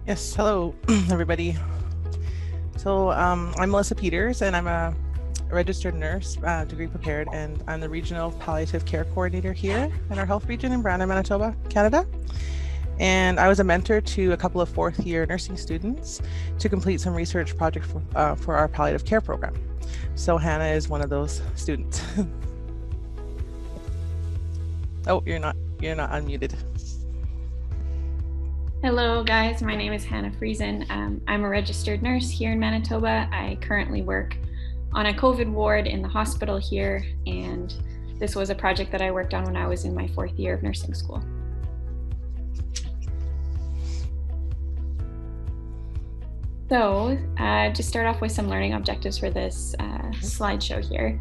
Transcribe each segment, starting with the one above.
Yes, hello everybody. So I'm Melissa Peters and I'm a registered nurse, degree prepared, and I'm the regional palliative care coordinator here in our health region in Brandon, Manitoba, Canada. And I was a mentor to a couple of fourth year nursing students to complete some research project for our palliative care program. So Hannah is one of those students. Oh, you're not unmuted. Hello guys, my name is Hannah Friesen. I'm a registered nurse here in Manitoba. I currently work on a COVID ward in the hospital here, and this was a project that I worked on when I was in my fourth year of nursing school. So just start off with some learning objectives for this slideshow here.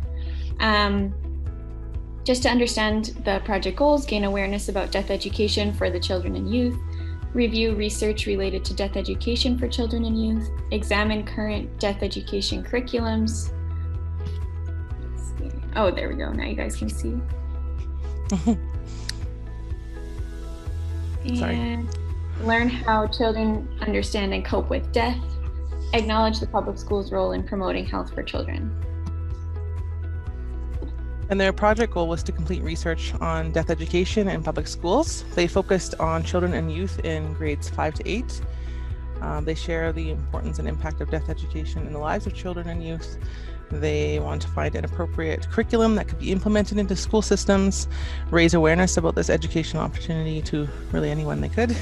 Just to understand the project goals, gain awareness about death education for the children and youth, review research related to death education for children and youth, examine current death education curriculums. Let's see. Oh, there we go. Now you guys can see. And learn how children understand and cope with death. Acknowledge the public schools' role in promoting health for children. And their project goal was to complete research on death education in public schools. They focused on children and youth in grades 5 to 8. They share the importance and impact of death education in the lives of children and youth. They want to find an appropriate curriculum that could be implemented into school systems, raise awareness about this educational opportunity to really anyone they could,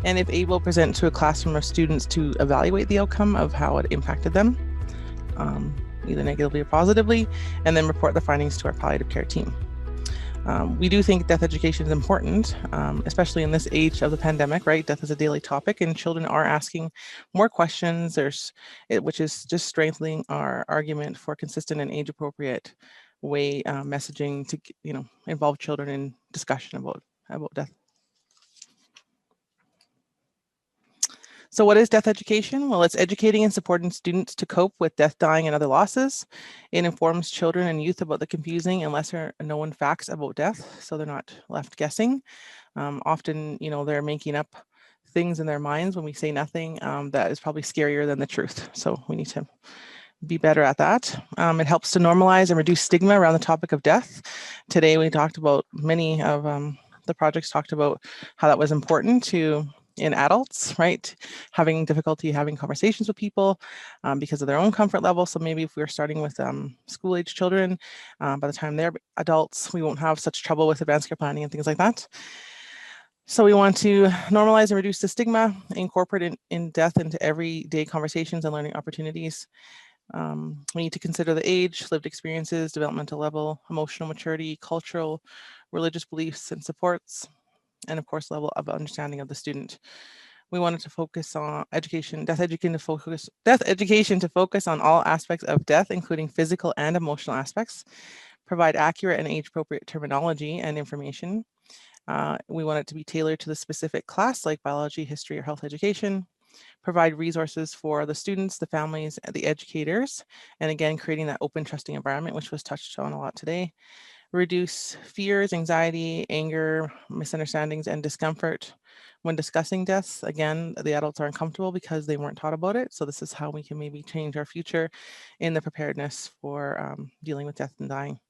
and if able, present to a classroom of students to evaluate the outcome of how it impacted them, either negatively or positively, and then report the findings to our palliative care team. We do think death education is important, especially in this age of the pandemic, right? Death is a daily topic and children are asking more questions, which is just strengthening our argument for consistent and age-appropriate way messaging to, involve children in discussion about death. So what is death education? Well, it's educating and supporting students to cope with death, dying, and other losses. It informs children and youth about the confusing and lesser known facts about death, so they're not left guessing. Often, they're making up things in their minds when we say nothing that is probably scarier than the truth. So we need to be better at that. It helps to normalize and reduce stigma around the topic of death. Today, we talked about many of the projects talked about how that was important in adults, right? Having difficulty having conversations with people because of their own comfort level. So maybe if we're starting with school-age children, by the time they're adults, we won't have such trouble with advanced care planning and things like that. So we want to normalize and reduce the stigma, incorporate in death into everyday conversations and learning opportunities. We need to consider the age, lived experiences, developmental level, emotional maturity, cultural, religious beliefs and supports, and of course, level of understanding of the student. We wanted to focus on death education to focus on all aspects of death, including physical and emotional aspects, provide accurate and age-appropriate terminology and information. We want it to be tailored to the specific class like biology, history, or health education, provide resources for the students, the families, and the educators, and again, creating that open, trusting environment, which was touched on a lot today. Reduce fears, anxiety, anger, misunderstandings, and discomfort when discussing deaths. Again, the adults are uncomfortable because they weren't taught about it. So this is how we can maybe change our future in the preparedness for dealing with death and dying.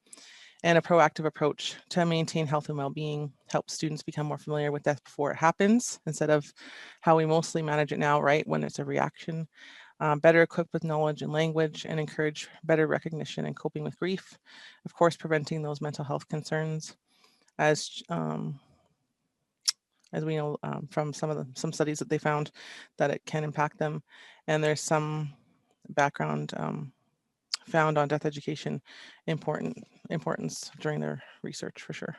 And a proactive approach to maintain health and well-being, help students become more familiar with death before it happens, instead of how we mostly manage it now, right, when it's a reaction. Better equipped with knowledge and language, and encourage better recognition and coping with grief. Of course, preventing those mental health concerns, as we know from some studies that they found that it can impact them. And there's some background found on death education importance during their research for sure.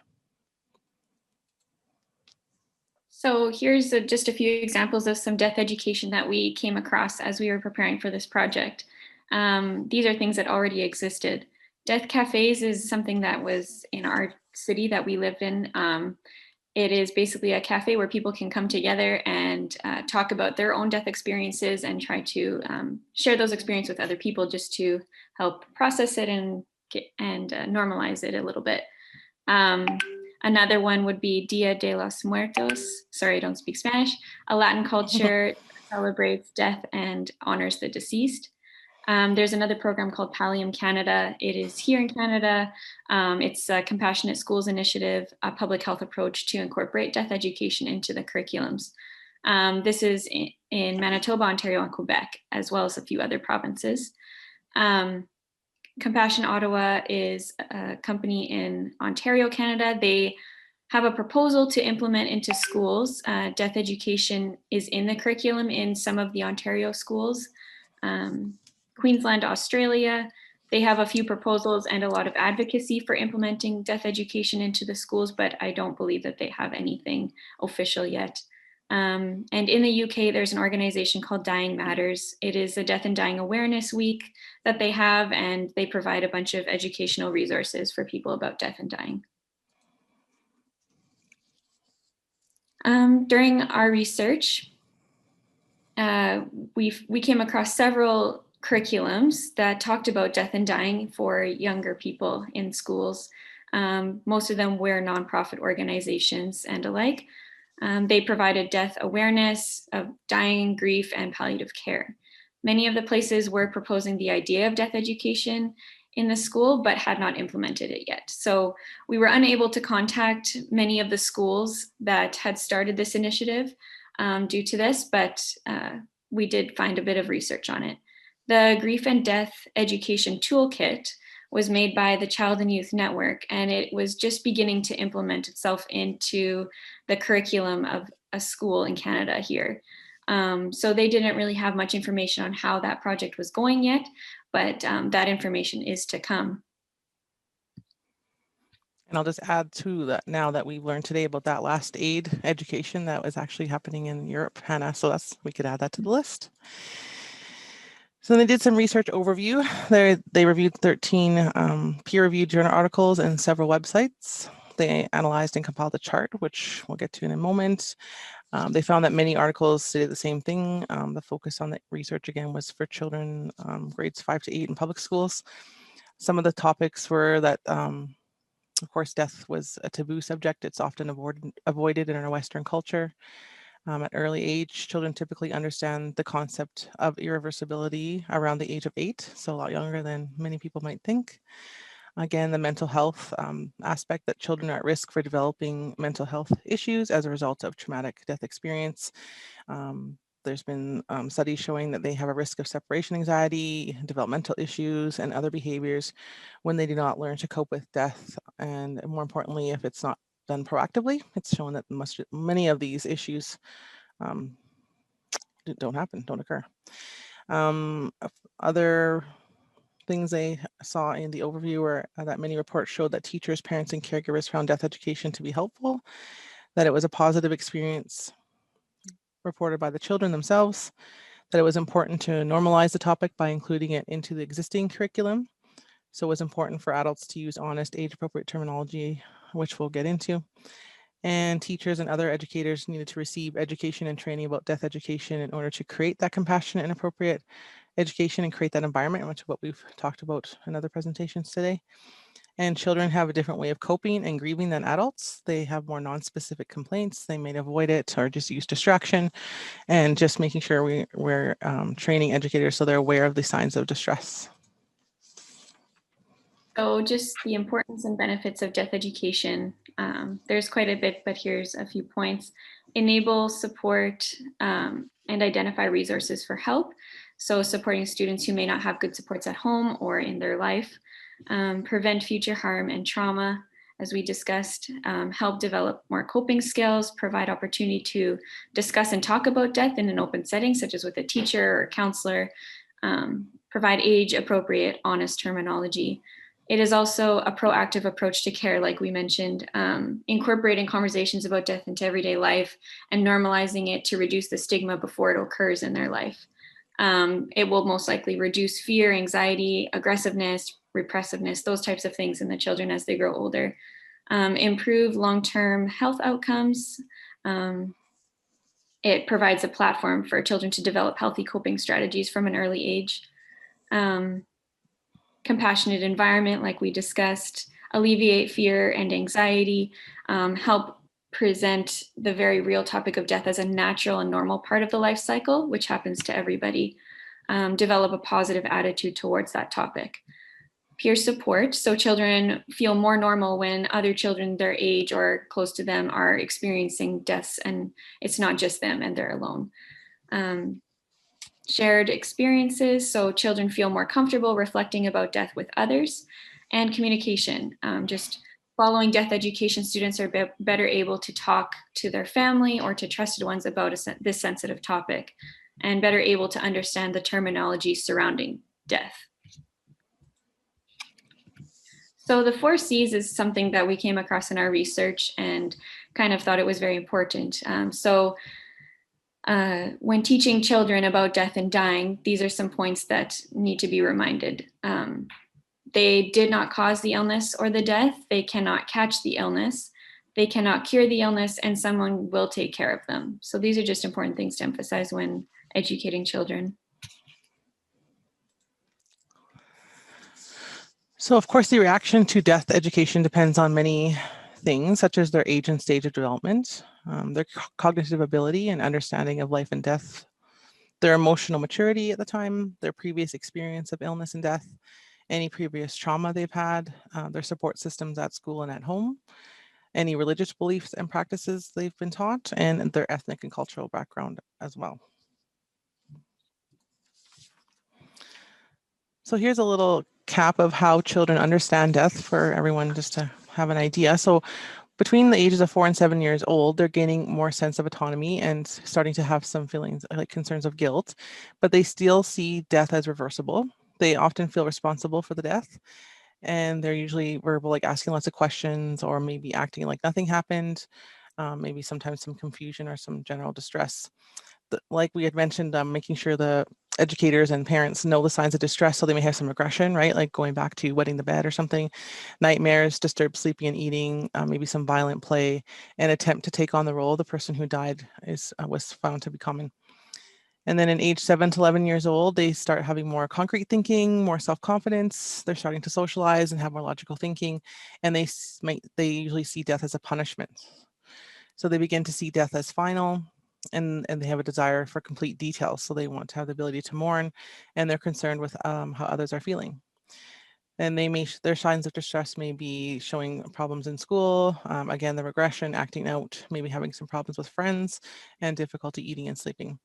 So here's just a few examples of some death education that we came across as we were preparing for this project. These are things that already existed. Death cafes is something that was in our city that we live in. It is basically a cafe where people can come together and talk about their own death experiences and try to share those experiences with other people just to help process it and normalize it a little bit. Another one would be Dia de los Muertos. Sorry, I don't speak Spanish. A Latin culture celebrates death and honors the deceased. There's another program called Palliative Canada. It is here in Canada. It's a Compassionate Schools Initiative, a public health approach to incorporate death education into the curriculums. This is in Manitoba, Ontario, and Quebec, as well as a few other provinces. Compassion Ottawa is a company in Ontario, Canada. They have a proposal to implement into schools. Death education is in the curriculum in some of the Ontario schools. Queensland, Australia, they have a few proposals and a lot of advocacy for implementing death education into the schools, but I don't believe that they have anything official yet. And in the UK, there's an organization called Dying Matters. It is a Death and Dying Awareness Week that they have, and they provide a bunch of educational resources for people about death and dying. During our research, we came across several curriculums that talked about death and dying for younger people in schools. Most of them were nonprofit organizations and alike. They provided death awareness of dying, grief, and palliative care. Many of the places were proposing the idea of death education in the school, but had not implemented it yet. So we were unable to contact many of the schools that had started this initiative due to this, but we did find a bit of research on it. The Grief and Death Education Toolkit was made by the Child and Youth Network, and it was just beginning to implement itself into the curriculum of a school in Canada here. So they didn't really have much information on how that project was going yet, but that information is to come. And I'll just add to that now that we've learned today about that last aid education that was actually happening in Europe, Hannah. So we could add that to the list. So they did some research overview. They reviewed 13 peer-reviewed journal articles and several websites. They analyzed and compiled a chart, which we'll get to in a moment. They found that many articles stated the same thing. The focus on the research, again, was for children grades 5 to 8 in public schools. Some of the topics were that, of course, death was a taboo subject. It's often avoided in our Western culture. At early age, children typically understand the concept of irreversibility around the age of 8, so a lot younger than many people might think. Again, the mental health aspect, that children are at risk for developing mental health issues as a result of traumatic death experience. There's been studies showing that they have a risk of separation anxiety, developmental issues, and other behaviors when they do not learn to cope with death. And more importantly, if it's not done proactively, it's shown that many of these issues don't occur. Other things they saw in the overview were that many reports showed that teachers, parents, and caregivers found death education to be helpful, that it was a positive experience reported by the children themselves, that it was important to normalize the topic by including it into the existing curriculum. So it was important for adults to use honest, age-appropriate terminology, which we'll get into. And teachers and other educators needed to receive education and training about death education in order to create that compassionate and appropriate education and create that environment, which is what we've talked about in other presentations today. And children have a different way of coping and grieving than adults. They have more non-specific complaints. They may avoid it or just use distraction, and just making sure we're training educators so they're aware of the signs of distress. So just the importance and benefits of death education. There's quite a bit, but here's a few points. Enable, support, and identify resources for help. So supporting students who may not have good supports at home or in their life. Prevent future harm and trauma, as we discussed. Help develop more coping skills, provide opportunity to discuss and talk about death in an open setting, such as with a teacher or counselor. Provide age-appropriate, honest terminology. It is also a proactive approach to care, like we mentioned, incorporating conversations about death into everyday life and normalizing it to reduce the stigma before it occurs in their life. It will most likely reduce fear, anxiety, aggressiveness, repressiveness, those types of things in the children as they grow older. Improve long-term health outcomes. It provides a platform for children to develop healthy coping strategies from an early age. Compassionate environment, like we discussed, alleviate fear and anxiety, help present the very real topic of death as a natural and normal part of the life cycle, which happens to everybody. Develop a positive attitude towards that topic. Peer support, so children feel more normal when other children their age or close to them are experiencing deaths, and it's not just them and they're alone. Shared experiences, so children feel more comfortable reflecting about death with others. And communication, just following death education, students are better able to talk to their family or to trusted ones about this sensitive topic, and better able to understand the terminology surrounding death. So the 4 C's is something that we came across in our research and kind of thought it was very important. When teaching children about death and dying, these are some points that need to be reminded. They did not cause the illness or the death. They cannot catch the illness. They cannot cure the illness, and someone will take care of them. So these are just important things to emphasize when educating children. So of course, the reaction to death education depends on many things, such as their age and stage of development, their cognitive ability and understanding of life and death, their emotional maturity at the time, their previous experience of illness and death, any previous trauma they've had, their support systems at school and at home, any religious beliefs and practices they've been taught, and their ethnic and cultural background as well. So here's a little cap of how children understand death for everyone just to have an idea. So between the ages of 4 and 7 years old, they're gaining more sense of autonomy and starting to have some feelings like concerns of guilt, but they still see death as reversible. They often feel responsible for the death, and they're usually verbal, like asking lots of questions or maybe acting like nothing happened, maybe sometimes some confusion or some general distress. Like we had mentioned, making sure the educators and parents know the signs of distress, so they may have some aggression, right? Like going back to wetting the bed or something, nightmares, disturbed sleeping and eating, maybe some violent play, and attempt to take on the role of the person who died was found to be common. And then in age 7 to 11 years old, they start having more concrete thinking, more self-confidence. They're starting to socialize and have more logical thinking, and they usually see death as a punishment. So they begin to see death as final, and they have a desire for complete details. So they want to have the ability to mourn, and they're concerned with how others are feeling. And their signs of distress may be showing problems in school, again, the regression, acting out, maybe having some problems with friends, and difficulty eating and sleeping.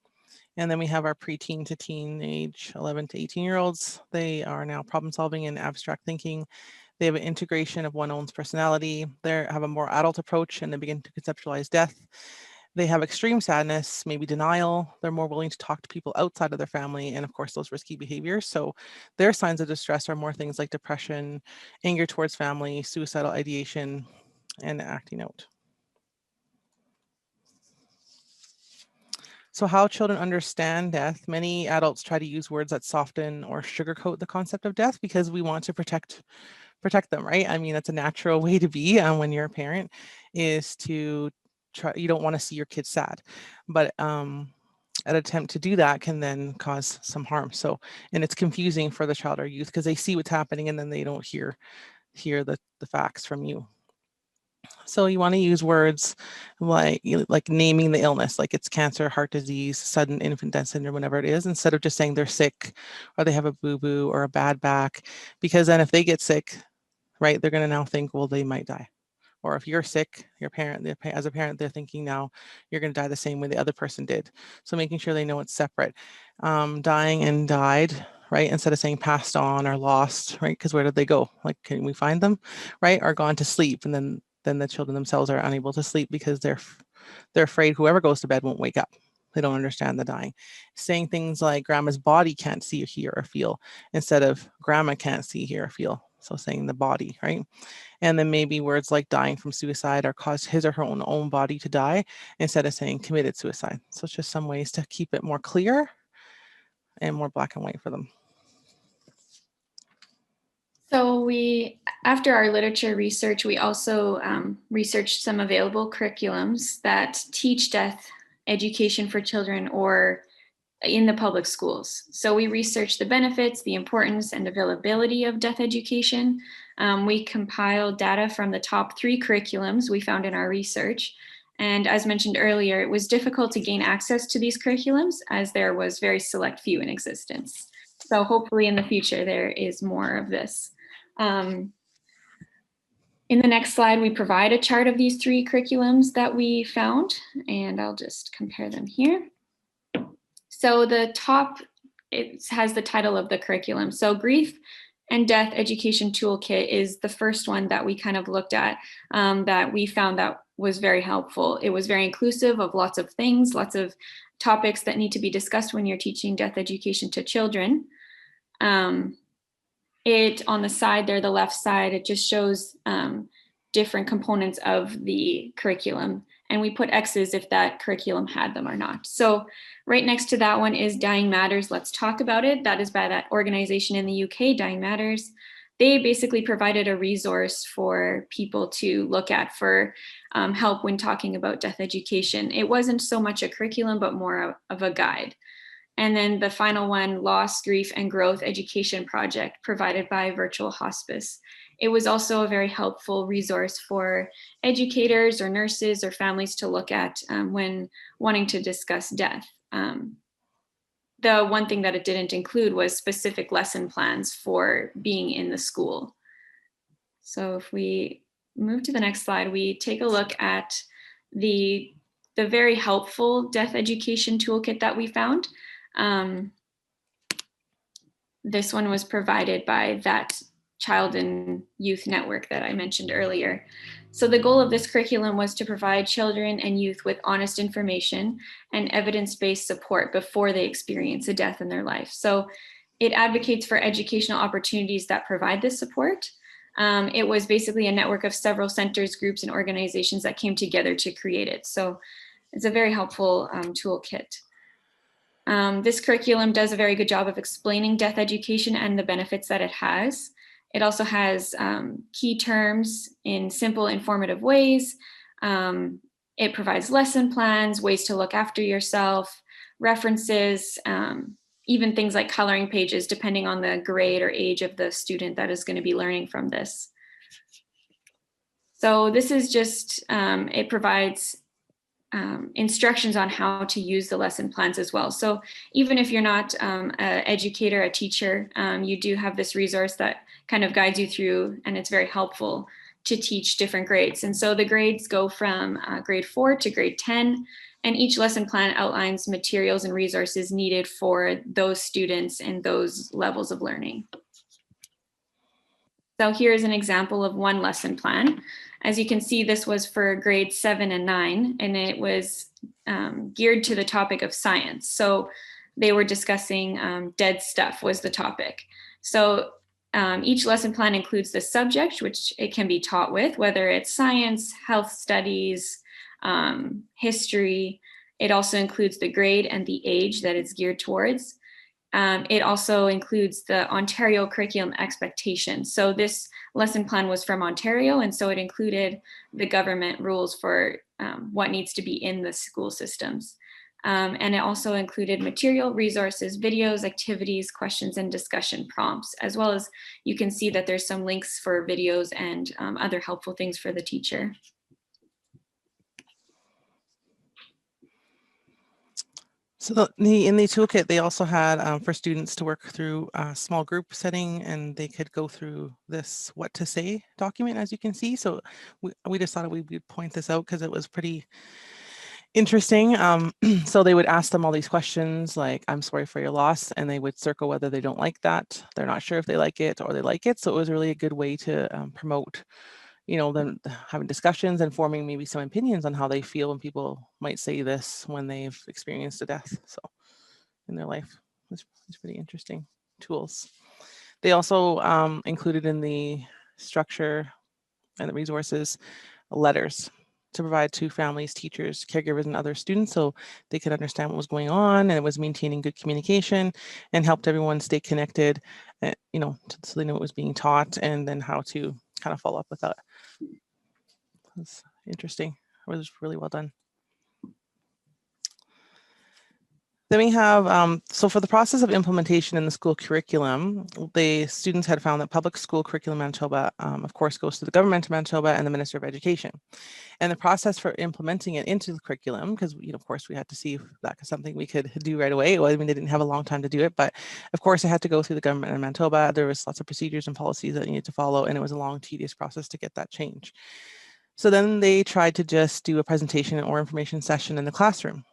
And then we have our preteen to teenage 11 to 18-year-olds. They are now problem solving and abstract thinking. They have an integration of one's own personality. They have a more adult approach, and they begin to conceptualize death. They have extreme sadness, maybe denial. They're more willing to talk to people outside of their family, and of course, those risky behaviors. So their signs of distress are more things like depression, anger towards family, suicidal ideation, and acting out. So how children understand death. Many adults try to use words that soften or sugarcoat the concept of death because we want to protect them, right? I mean, that's a natural way to be when you're a parent, is to try, you don't want to see your kids sad, but an attempt to do that can then cause some harm. So, and it's confusing for the child or youth because they see what's happening and then they don't hear the facts from you. So you want to use words like naming the illness, like it's cancer, heart disease, sudden infant death syndrome, whatever it is, instead of just saying they're sick or they have a boo-boo or a bad back, because then if they get sick, right, they're going to now think, well, they might die. Or if you're sick, as a parent, they're thinking now you're going to die the same way the other person did. So making sure they know it's separate. Dying and died, right? Instead of saying passed on or lost, right? Because where did they go? Like, can we find them, right? Or gone to sleep, and then the children themselves are unable to sleep because they're afraid whoever goes to bed won't wake up. They don't understand the dying. Saying things like grandma's body can't see, hear, or feel, instead of grandma can't see, hear, or feel. So saying the body, right? And then maybe words like dying from suicide or caused his or her own body to die, instead of saying committed suicide. So it's just some ways to keep it more clear and more black and white for them. So after our literature research, we also researched some available curriculums that teach death education for children or in the public schools. So we researched the benefits, the importance, and availability of death education. We compiled data from the top 3 curriculums we found in our research, And as mentioned earlier, it was difficult to gain access to these curriculums as there was very select few in existence. So hopefully in the future, there is more of this. In the next slide, we provide a chart of these 3 curriculums that we found, and I'll just compare them here. So the top, it has the title of the curriculum. So Grief and Death Education Toolkit is the first one that we kind of looked at, that we found that was very helpful. It was very inclusive of lots of things, lots of topics that need to be discussed when you're teaching death education to children. It on the side there, the left side, it just shows different components of the curriculum. And we put X's if that curriculum had them or not. So right next to that one is Dying Matters, Let's Talk About It. That is by that organization in the UK, Dying Matters. They basically provided a resource for people to look at for help when talking about death education. It wasn't so much a curriculum, but more of a guide. And then the final one, Loss, Grief, and Growth Education Project, provided by Virtual Hospice. It was also a very helpful resource for educators or nurses or families to look at when wanting to discuss death. The one thing that it didn't include was specific lesson plans for being in the school. So if we move to the next slide, we take a look at the very helpful death education toolkit that we found. This one was provided by that Child and Youth Network that I mentioned earlier. So the goal of this curriculum was to provide children and youth with honest information and evidence-based support before they experience a death in their life. So it advocates for educational opportunities that provide this support. It was basically a network of several centers, groups, and organizations that came together to create it. So it's a very helpful toolkit. This curriculum does a very good job of explaining death education and the benefits that it has. It also has key terms in simple, informative ways. It provides lesson plans, ways to look after yourself, references, even things like coloring pages, depending on the grade or age of the student that is going to be learning from this. So this is just, it provides instructions on how to use the lesson plans as well. So even if you're not an educator, a teacher, you do have this resource that kind of guides you through, and it's very helpful to teach different grades. And so the grades go from grade 4 to grade 10, and each lesson plan outlines materials and resources needed for those students and those levels of learning. So here's an example of one lesson plan. As you can see, this was for grades 7 and 9, and it was geared to the topic of science. So they were discussing dead stuff was the topic. So each lesson plan includes the subject, which it can be taught with, whether it's science, health studies, history. It also includes the grade and the age that it's geared towards. It also includes the Ontario curriculum expectations. So this lesson plan was from Ontario, and so it included the government rules for what needs to be in the school systems. And it also included material, resources, videos, activities, questions, and discussion prompts, as well as you can see that there's some links for videos and other helpful things for the teacher. So in the toolkit, they also had for students to work through a small group setting, and they could go through this what to say document, as you can see. So we just thought we would point this out because it was pretty interesting. So they would ask them all these questions like, I'm sorry for your loss, and they would circle whether they don't like that, they're not sure if they like it, or they like it. So it was really a good way to promote, you know, them having discussions and forming maybe some opinions on how they feel when people might say this when they've experienced a death so in their life. It's pretty interesting tools. They also included in the structure and the resources letters to provide to families, teachers, caregivers, and other students so they could understand what was going on, and it was maintaining good communication and helped everyone stay connected, you know, so they know what was being taught and then how to kind of follow up with that. That's interesting. It was really well done. Then we have, so for the process of implementation in the school curriculum, the students had found that public school curriculum Manitoba, of course, goes to the government of Manitoba and the Minister of Education. And the process for implementing it into the curriculum, because, of course, we had to see if that was something we could do right away. Well, I mean, they didn't have a long time to do it, but of course, it had to go through the government of Manitoba. There was lots of procedures and policies that needed to follow, and it was a long, tedious process to get that change. So then they tried to just do a presentation or information session in the classroom.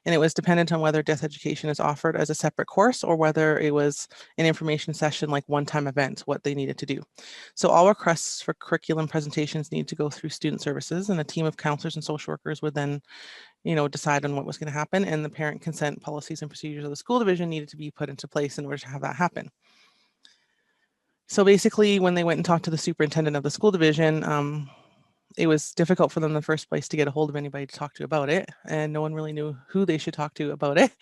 And it was dependent on whether death education is offered as a separate course or whether it was an information session like one-time event, what they needed to do. So all requests for curriculum presentations need to go through student services, and a team of counselors and social workers would then, decide on what was going to happen, and the parent consent policies and procedures of the school division needed to be put into place in order to have that happen. So basically, when they went and talked to the superintendent of the school division, it was difficult for them in the first place to get a hold of anybody to talk to about it, and no one really knew who they should talk to about it.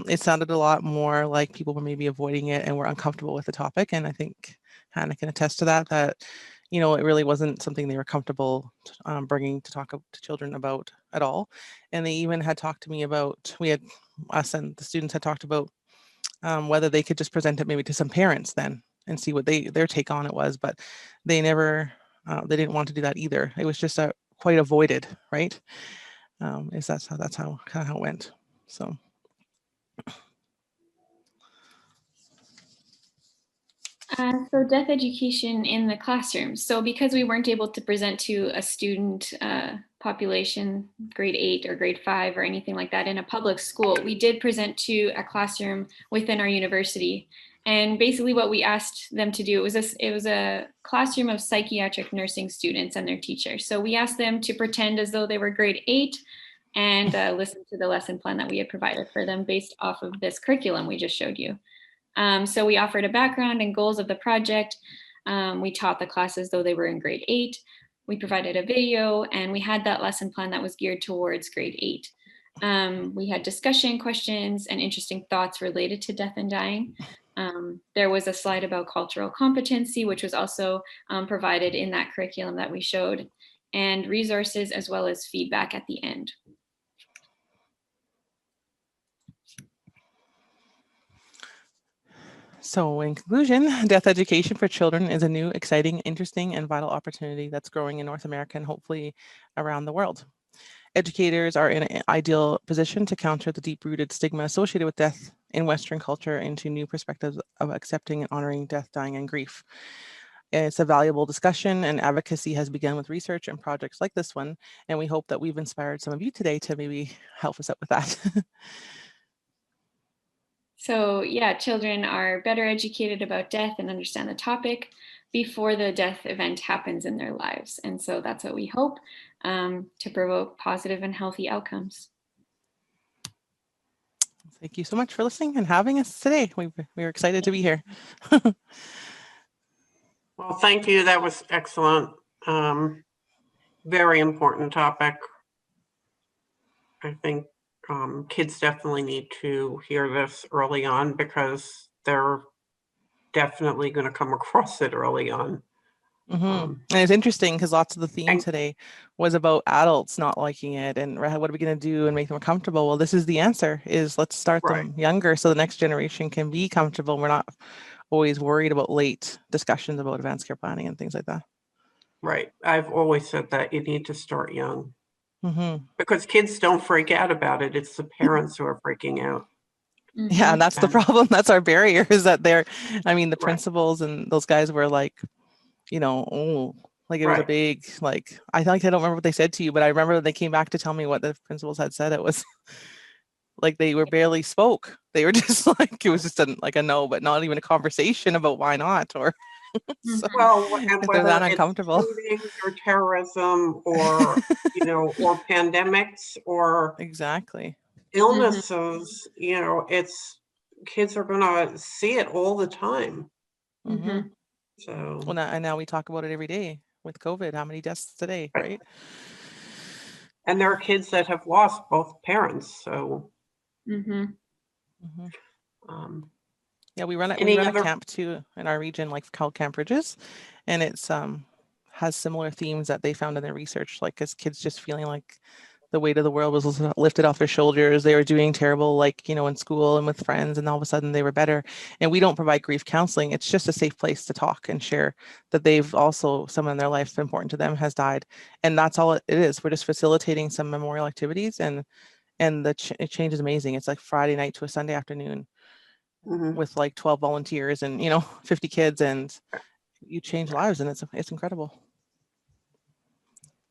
It sounded a lot more like people were maybe avoiding it and were uncomfortable with the topic, and I think Hannah can attest to that, it really wasn't something they were comfortable bringing to talk to children about at all. And they even had talked to me about, us and the students had talked about whether they could just present it maybe to some parents then and see what their take on it was, but they never they didn't want to do that either. It was just quite avoided, right? That's how kind of how it went. So. So death education in the classroom. So because we weren't able to present to a student population, grade 8 or grade 5 or anything like that in a public school, we did present to a classroom within our university. And basically what we asked them to do, it was a classroom of psychiatric nursing students and their teachers. So we asked them to pretend as though they were grade 8 and listen to the lesson plan that we had provided for them based off of this curriculum we just showed you. So we offered a background and goals of the project. We taught the class as though they were in grade 8. We provided a video, and we had that lesson plan that was geared towards grade 8. We had discussion questions and interesting thoughts related to death and dying. There was a slide about cultural competency, which was also provided in that curriculum that we showed, and resources as well as feedback at the end. So in conclusion, death education for children is a new, exciting, interesting, and vital opportunity that's growing in North America and hopefully around the world. Educators are in an ideal position to counter the deep-rooted stigma associated with death in Western culture into new perspectives of accepting and honoring death, dying, and grief. It's a valuable discussion, and advocacy has begun with research and projects like this one, and we hope that we've inspired some of you today to maybe help us out with that. So yeah, children are better educated about death and understand the topic before the death event happens in their lives. And so that's what we hope to provoke positive and healthy outcomes. Thank you so much for listening and having us today. We're excited to be here. Well, thank you. That was excellent. Very important topic. I think kids definitely need to hear this early on because they're definitely going to come across it early on. And it's interesting because lots of the theme today was about adults not liking it and what are we going to do and make them comfortable. Well, this is the answer, is let's start them younger so the next generation can be comfortable. We're not always worried about late discussions about advanced care planning and things like that. Right. I've always said that you need to start young because kids don't freak out about it. It's the parents who are freaking out. Yeah, and that's the problem. That's our barrier, is that the principals and those guys were like, it was a big, I don't remember what they said to you, but I remember they came back to tell me what the principals had said. It was like they were barely spoke. They were just like, it was just a no, but not even a conversation about why not, or so, well, and they're that uncomfortable. Shootings or terrorism or or pandemics or exactly illnesses, it's kids are gonna see it all the time. So well, now we talk about it every day with COVID. How many deaths today, right? And there are kids that have lost both parents. So yeah, we run a camp too in our region, called Camp Bridges, and it's has similar themes that they found in their research, as kids just feeling like the weight of the world was lifted off their shoulders. They were doing terrible, like, you know, in school and with friends, and all of a sudden they were better. And we don't provide grief counseling. It's just a safe place to talk and share that they've also, someone in their life important to them has died. And that's all it is. We're just facilitating some memorial activities, and the change is amazing. It's like Friday night to a Sunday afternoon with like 12 volunteers and, you know, 50 kids, and you change lives, and it's incredible.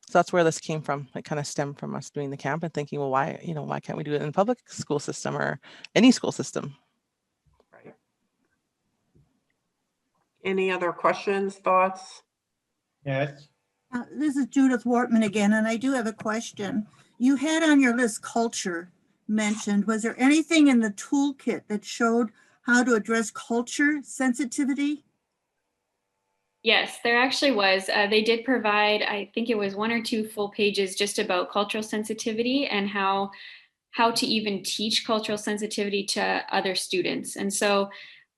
So that's where this came from. It kind of stemmed from us doing the camp and thinking, well, why can't we do it in the public school system or any school system? Right. Any other questions, thoughts? Yes. This is Judith Wortman again, and I do have a question. You had on your list culture mentioned. Was there anything in the toolkit that showed how to address culture sensitivity? Yes, there actually was. They did provide, I think it was 1 or 2 full pages just about cultural sensitivity and how to even teach cultural sensitivity to other students. And so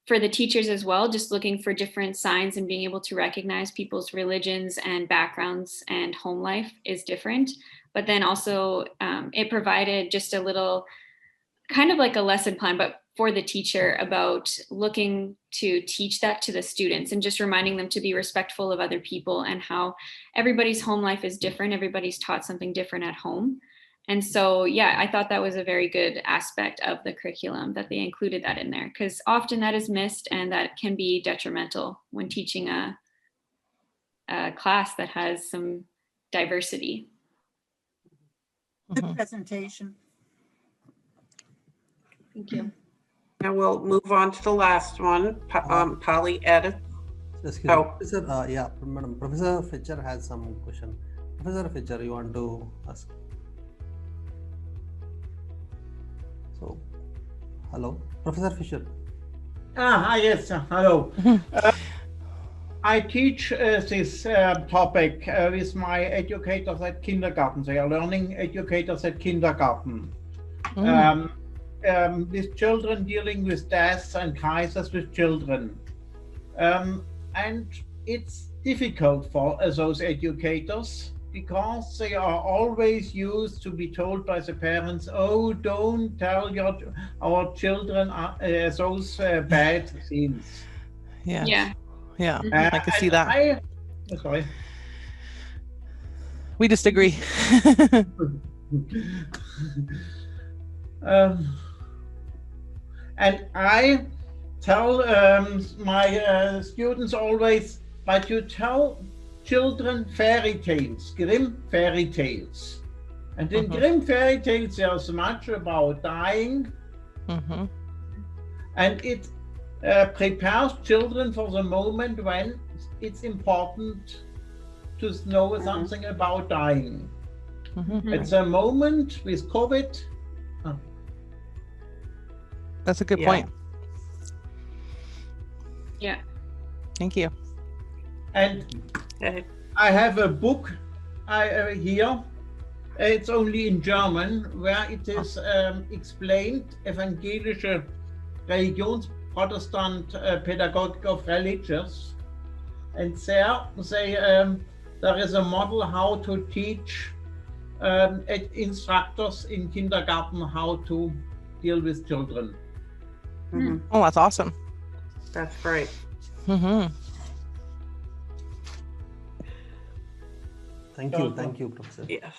for the teachers as well, just looking for different signs and being able to recognize people's religions and backgrounds and home life is different. But then also it provided just a little kind of like a lesson plan, but for the teacher about looking to teach that to the students and just reminding them to be respectful of other people and how everybody's home life is different. Everybody's taught something different at home. And so, yeah, I thought that was a very good aspect of the curriculum that they included that in there, because often that is missed and that can be detrimental when teaching a class that has some diversity. Good presentation. Thank you. Now we'll move on to the last one, Palliative. Excuse me. Professor, yeah, Madam. Professor Fisher has some question. Professor Fisher, you want to ask? So, hello, Professor Fisher. Yes, hello. I teach this topic with my educators at kindergarten. They are learning educators at kindergarten. With children dealing with death and crisis with children. And it's difficult for those educators because they are always used to be told by the parents, oh, don't tell our children those bad things. Yeah. I can see that. Sorry. We just agree. And I tell my students always, but you tell children fairy tales, Grimm fairy tales. And in Grimm fairy tales, there's much about dying. And it prepares children for the moment when it's important to know something about dying. At the moment with COVID, that's a good point. Yeah. Thank you. And I have a book here. It's only in German, where it is explained evangelische Religions, Protestant Pedagogic of Religions. And there there is a model how to teach instructors in kindergarten how to deal with children. Oh, that's awesome. That's great. Thank you, Professor. Yes.